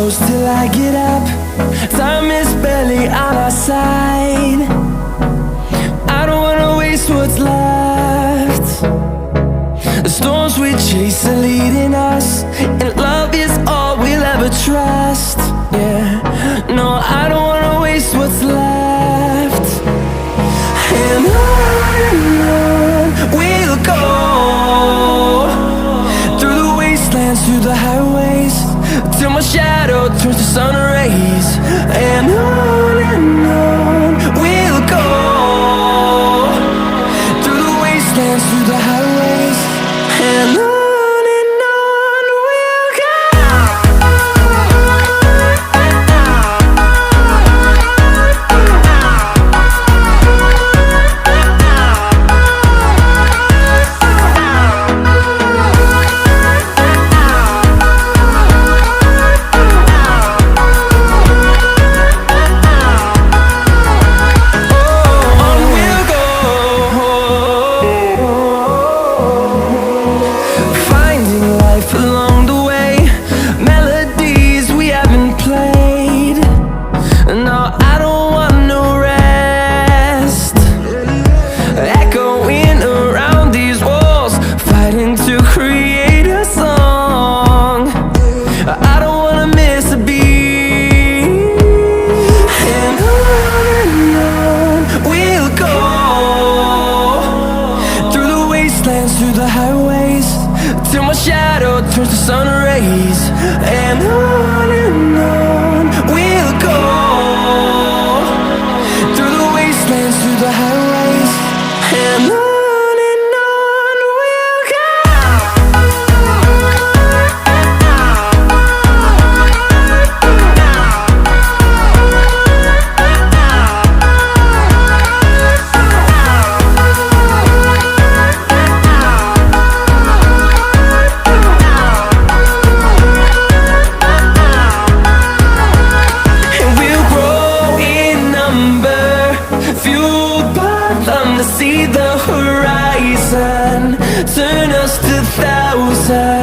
close till I get up. Time is barely on our side. I don't wanna waste what's left. The storms we chase are leading us, and love is all we'll ever trust. Yeah, no, I don't wanna waste what's left. And on we'll go, through the wastelands, through the highways, till my shadow turns to sun rays. And on we'll go, through the wastelands, through the highways, and on. Through the highways, till my shadow turns to sun rays. And on we'll go, through the wastelands, through the highways, and on. See the horizon, turn us to thousands.